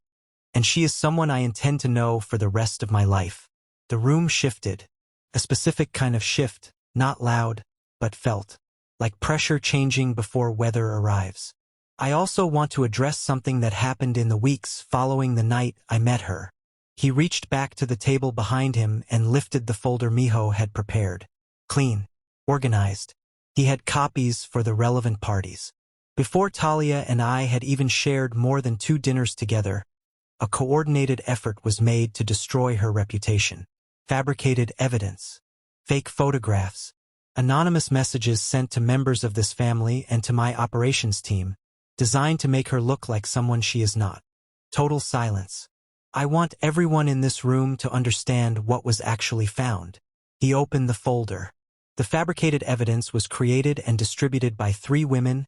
And she is someone I intend to know for the rest of my life." The room shifted. A specific kind of shift, not loud, but felt. Like pressure changing before weather arrives. "I also want to address something that happened in the weeks following the night I met her." He reached back to the table behind him and lifted the folder Miho had prepared. Clean. Organized. He had copies for the relevant parties. Before Talia and I had even shared more than 2 dinners together, a coordinated effort was made to destroy her reputation. Fabricated evidence. Fake photographs. Anonymous messages sent to members of this family and to my operations team, designed to make her look like someone she is not. Total silence. "I want everyone in this room to understand what was actually found." He opened the folder. The fabricated evidence was created and distributed by 3 women,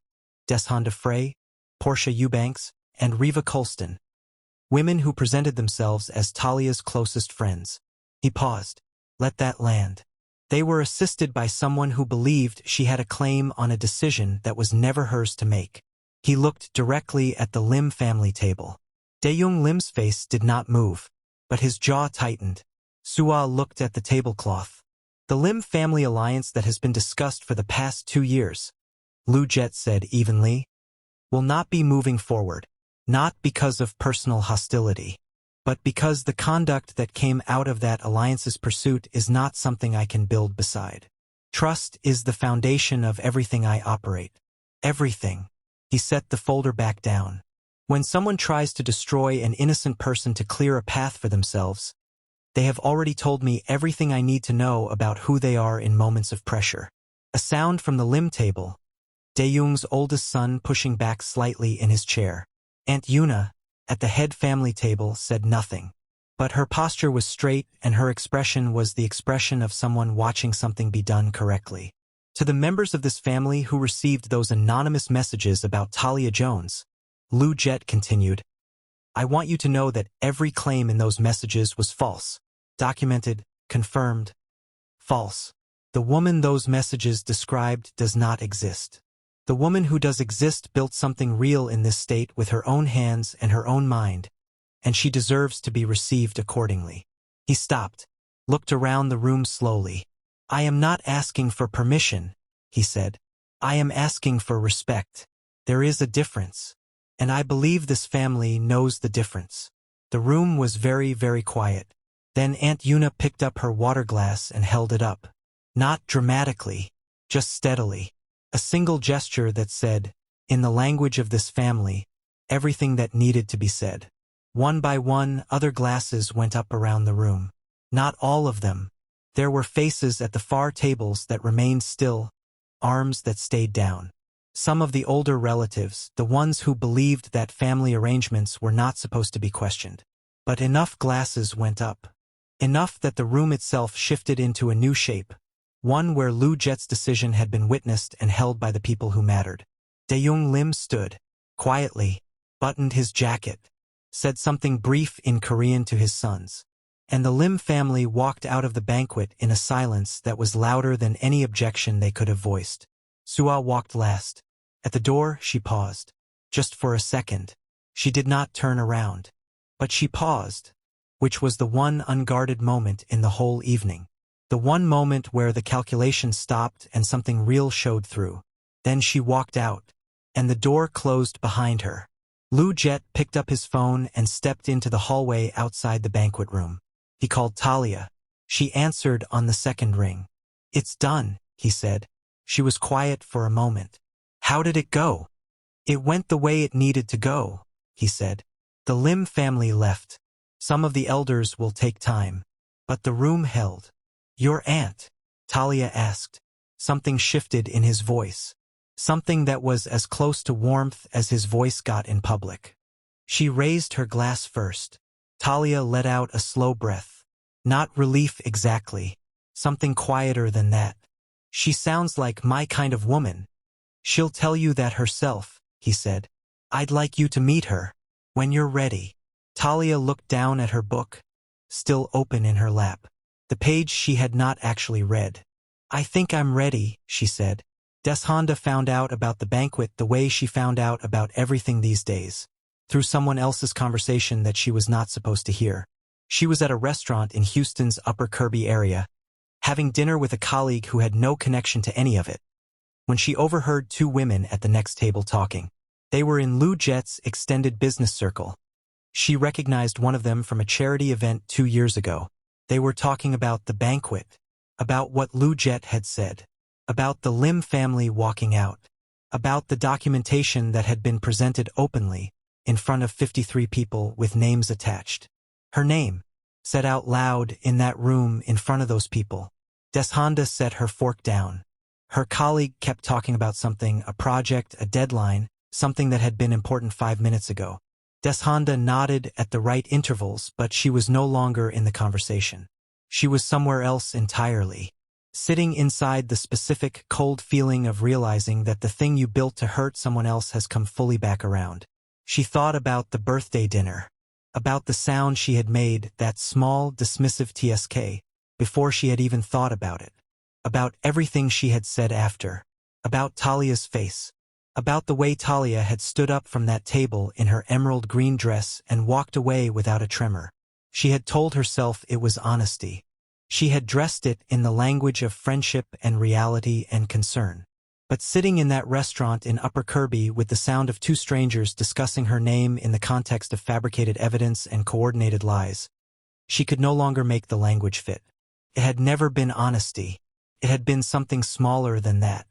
Deshonda Frey, Portia Eubanks, and Reva Colston. Women who presented themselves as Talia's closest friends. He paused. Let that land. They were assisted by someone who believed she had a claim on a decision that was never hers to make. He looked directly at the Lim family table. Dae-Young Lim's face did not move, but his jaw tightened. Sua looked at the tablecloth. "The Lim family alliance that has been discussed for the past 2 years," Lu Jet said evenly, "will not be moving forward, not because of personal hostility, but because the conduct that came out of that alliance's pursuit is not something I can build beside. Trust is the foundation of everything I operate. Everything." He set the folder back down. When someone tries to destroy an innocent person to clear a path for themselves, they have already told me everything I need to know about who they are in moments of pressure. A sound from the limb table. Dae-young's oldest son pushing back slightly in his chair. Aunt Yuna, at the head family table, said nothing. But her posture was straight and her expression was the expression of someone watching something be done correctly. To the members of this family who received those anonymous messages about Talia Jones, Lu Jet continued, I want you to know that every claim in those messages was false. Documented, confirmed, false. The woman those messages described does not exist. The woman who does exist built something real in this state with her own hands and her own mind, and she deserves to be received accordingly. He stopped, looked around the room slowly. I am not asking for permission, he said. I am asking for respect. There is a difference, and I believe this family knows the difference. The room was very, very quiet. Then Aunt Yuna picked up her water glass and held it up. Not dramatically, just steadily. A single gesture that said, in the language of this family, everything that needed to be said. One by one, other glasses went up around the room. Not all of them. There were faces at the far tables that remained still, arms that stayed down. Some of the older relatives, the ones who believed that family arrangements were not supposed to be questioned. But enough glasses went up. Enough that the room itself shifted into a new shape, one where Lu Jet's decision had been witnessed and held by the people who mattered. Dae-young Lim stood, quietly, buttoned his jacket, said something brief in Korean to his sons, and the Lim family walked out of the banquet in a silence that was louder than any objection they could have voiced. Sua walked last. At the door, she paused. Just for a second. She did not turn around. But she paused, which was the one unguarded moment in the whole evening. The one moment where the calculation stopped and something real showed through. Then she walked out, and the door closed behind her. Lu Jet picked up his phone and stepped into the hallway outside the banquet room. He called Talia. She answered on the second ring. It's done, he said. She was quiet for a moment. How did it go? It went the way it needed to go, he said. The Lim family left. Some of the elders will take time. But the room held. Your aunt? Talia asked. Something shifted in his voice. Something that was as close to warmth as his voice got in public. She raised her glass first. Talia let out a slow breath. Not relief exactly. Something quieter than that. She sounds like my kind of woman. She'll tell you that herself, he said. I'd like you to meet her. When you're ready. Talia looked down at her book, still open in her lap. The page she had not actually read. I think I'm ready, she said. Deshonda found out about the banquet the way she found out about everything these days. Through someone else's conversation that she was not supposed to hear. She was at a restaurant in Houston's Upper Kirby area, having dinner with a colleague who had no connection to any of it, when she overheard two women at the next table talking. They were in Lu Jet's extended business circle. She recognized one of them from a charity event 2 years ago. They were talking about the banquet, about what Lu Jet had said, about the Lim family walking out, about the documentation that had been presented openly in front of 53 people with names attached. Her name, said out loud in that room in front of those people. Deshonda set her fork down. Her colleague kept talking about something, a project, a deadline, something that had been important 5 minutes ago. Deshonda nodded at the right intervals, but she was no longer in the conversation. She was somewhere else entirely. Sitting inside the specific, cold feeling of realizing that the thing you built to hurt someone else has come fully back around. She thought about the birthday dinner. About the sound she had made, that small, dismissive TSK, before she had even thought about it. About everything she had said after. About Talia's face. About the way Talia had stood up from that table in her emerald green dress and walked away without a tremor. She had told herself it was honesty. She had dressed it in the language of friendship and reality and concern. But sitting in that restaurant in Upper Kirby with the sound of two strangers discussing her name in the context of fabricated evidence and coordinated lies, she could no longer make the language fit. It had never been honesty. It had been something smaller than that.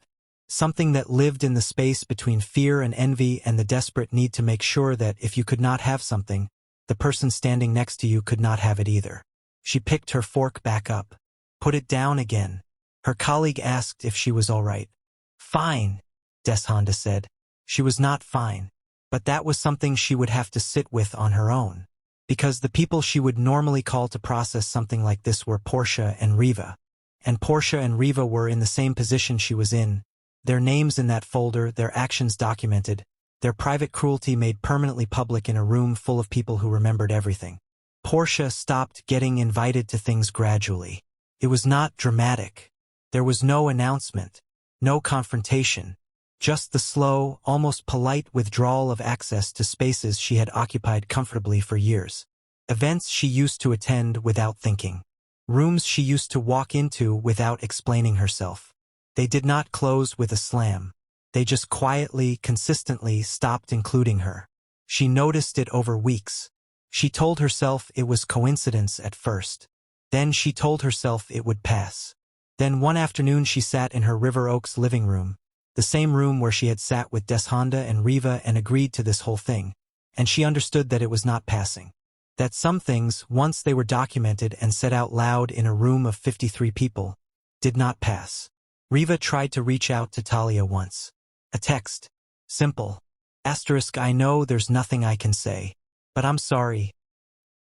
Something that lived in the space between fear and envy and the desperate need to make sure that if you could not have something, the person standing next to you could not have it either. She picked her fork back up. Put it down again. Her colleague asked if she was all right. Fine, Deshonda said. She was not fine. But that was something she would have to sit with on her own. Because the people she would normally call to process something like this were Portia and Riva. And Portia and Riva were in the same position she was in. Their names in that folder, their actions documented, their private cruelty made permanently public in a room full of people who remembered everything. Portia stopped getting invited to things gradually. It was not dramatic. There was no announcement, no confrontation, just the slow, almost polite withdrawal of access to spaces she had occupied comfortably for years. Events she used to attend without thinking. Rooms she used to walk into without explaining herself. They did not close with a slam. They just quietly, consistently stopped including her. She noticed it over weeks. She told herself it was coincidence at first. Then she told herself it would pass. Then one afternoon she sat in her River Oaks living room, the same room where she had sat with Deshonda and Riva and agreed to this whole thing, and she understood that it was not passing. That some things, once they were documented and said out loud in a room of 53 people, did not pass. Riva tried to reach out to Talia once. A text. Simple. Asterisk, I know there's nothing I can say, but I'm sorry.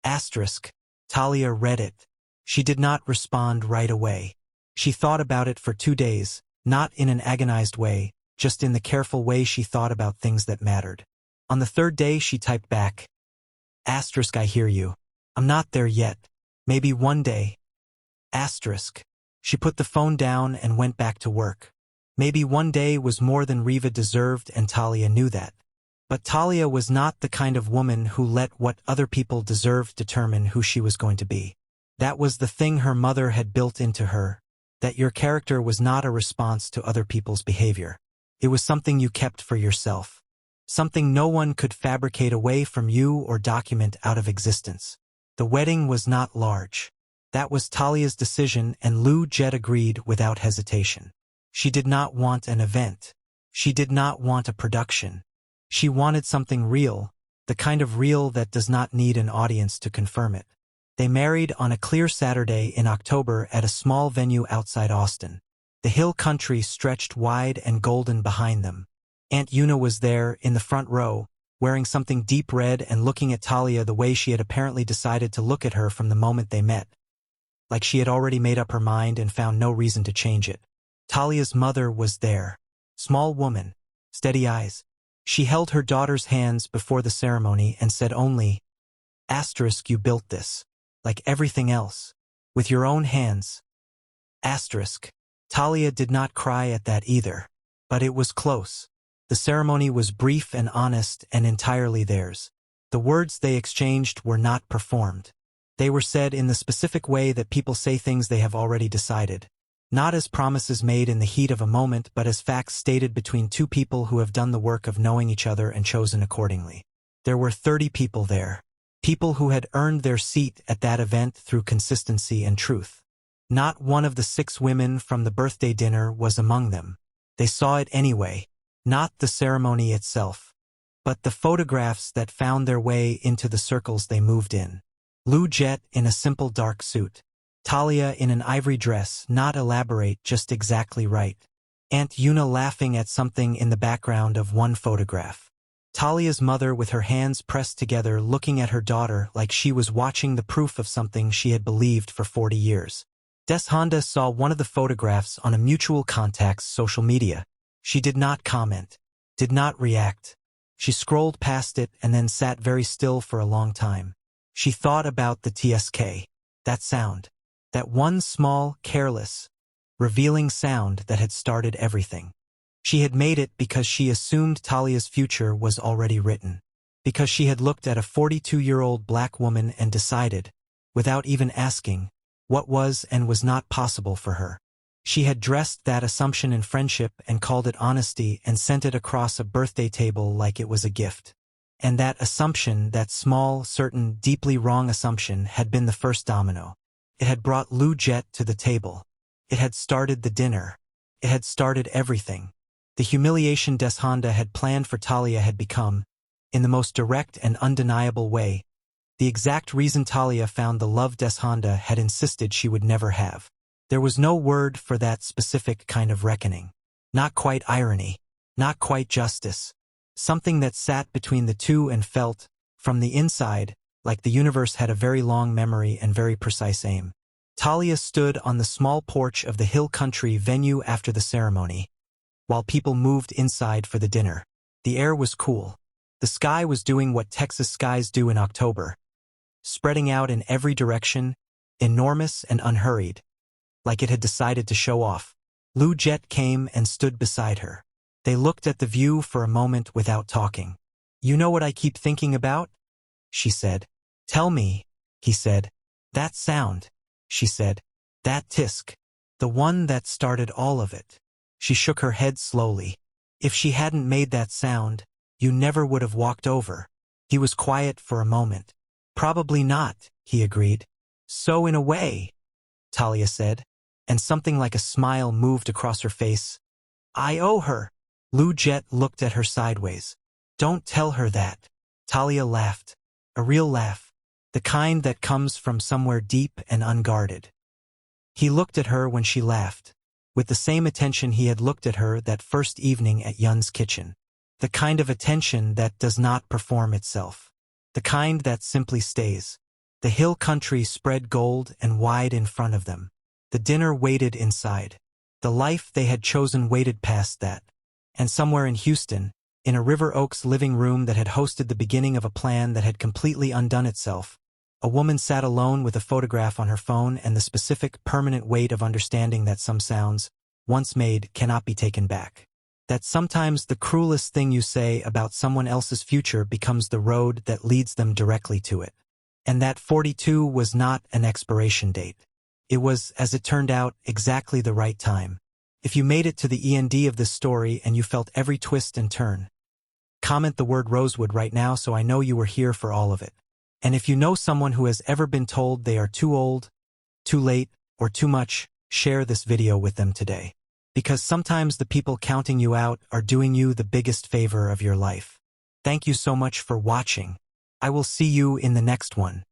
Asterisk. Talia read it. She did not respond right away. She thought about it for 2 days, not in an agonized way, just in the careful way she thought about things that mattered. On the 3rd day she typed back. Asterisk, I hear you. I'm not there yet. Maybe one day. Asterisk. She put the phone down and went back to work. Maybe one day was more than Riva deserved, and Talia knew that. But Talia was not the kind of woman who let what other people deserved determine who she was going to be. That was the thing her mother had built into her, that your character was not a response to other people's behavior. It was something you kept for yourself. Something no one could fabricate away from you or document out of existence. The wedding was not large. That was Talia's decision, and Lou Jet agreed without hesitation. She did not want an event. She did not want a production. She wanted something real, the kind of real that does not need an audience to confirm it. They married on a clear Saturday in October at a small venue outside Austin. The hill country stretched wide and golden behind them. Aunt Una was there, in the front row, wearing something deep red and looking at Talia the way she had apparently decided to look at her from the moment they met. Like she had already made up her mind and found no reason to change it. Talia's mother was there. Small woman, steady eyes. She held her daughter's hands before the ceremony and said only, Asterisk, you built this. Like everything else. With your own hands. Asterisk. Talia did not cry at that either. But it was close. The ceremony was brief and honest and entirely theirs. The words they exchanged were not performed. They were said in the specific way that people say things they have already decided. Not as promises made in the heat of a moment, but as facts stated between two people who have done the work of knowing each other and chosen accordingly. There were 30 people there. People who had earned their seat at that event through consistency and truth. Not one of the 6 women from the birthday dinner was among them. They saw it anyway, not the ceremony itself, but the photographs that found their way into the circles they moved in. Lou Jet in a simple dark suit. Talia in an ivory dress, not elaborate, just exactly right. Aunt Una laughing at something in the background of one photograph. Talia's mother with her hands pressed together looking at her daughter like she was watching the proof of something she had believed for 40 years. Deshonda saw one of the photographs on a mutual contact's social media. She did not comment, did not react. She scrolled past it and then sat very still for a long time. She thought about the TSK, that sound, that one small, careless, revealing sound that had started everything. She had made it because she assumed Talia's future was already written. Because she had looked at a 42-year-old black woman and decided, without even asking, what was and was not possible for her. She had dressed that assumption in friendship and called it honesty and sent it across a birthday table like it was a gift. And that assumption, that small, certain, deeply wrong assumption, had been the first domino. It had brought Lou Jet to the table. It had started the dinner. It had started everything. The humiliation Deshanda had planned for Talia had become, in the most direct and undeniable way, the exact reason Talia found the love Deshanda had insisted she would never have. There was no word for that specific kind of reckoning. Not quite irony. Not quite justice. Something that sat between the two and felt, from the inside, like the universe had a very long memory and very precise aim. Talia stood on the small porch of the hill country venue after the ceremony, while people moved inside for the dinner. The air was cool. The sky was doing what Texas skies do in October, spreading out in every direction, enormous and unhurried, like it had decided to show off. Lou Jet came and stood beside her. They looked at the view for a moment without talking. "You know what I keep thinking about?" she said. "Tell me," he said. "That sound," she said. "That tisk. The one that started all of it." She shook her head slowly. "If she hadn't made that sound, you never would have walked over." He was quiet for a moment. "Probably not," he agreed. "So in a way," Talia said, and something like a smile moved across her face. "I owe her." Lou Jet looked at her sideways. "Don't tell her that." Talia laughed. A real laugh. The kind that comes from somewhere deep and unguarded. He looked at her when she laughed, with the same attention he had looked at her that first evening at Yun's kitchen. The kind of attention that does not perform itself. The kind that simply stays. The hill country spread gold and wide in front of them. The dinner waited inside. The life they had chosen waited past that. And somewhere in Houston, in a River Oaks living room that had hosted the beginning of a plan that had completely undone itself, a woman sat alone with a photograph on her phone and the specific, permanent weight of understanding that some sounds, once made, cannot be taken back. That sometimes the cruelest thing you say about someone else's future becomes the road that leads them directly to it. And that 42 was not an expiration date. It was, as it turned out, exactly the right time. If you made it to the end of this story and you felt every twist and turn, comment the word Rosewood right now so I know you were here for all of it. And if you know someone who has ever been told they are too old, too late, or too much, share this video with them today. Because sometimes the people counting you out are doing you the biggest favor of your life. Thank you so much for watching. I will see you in the next one.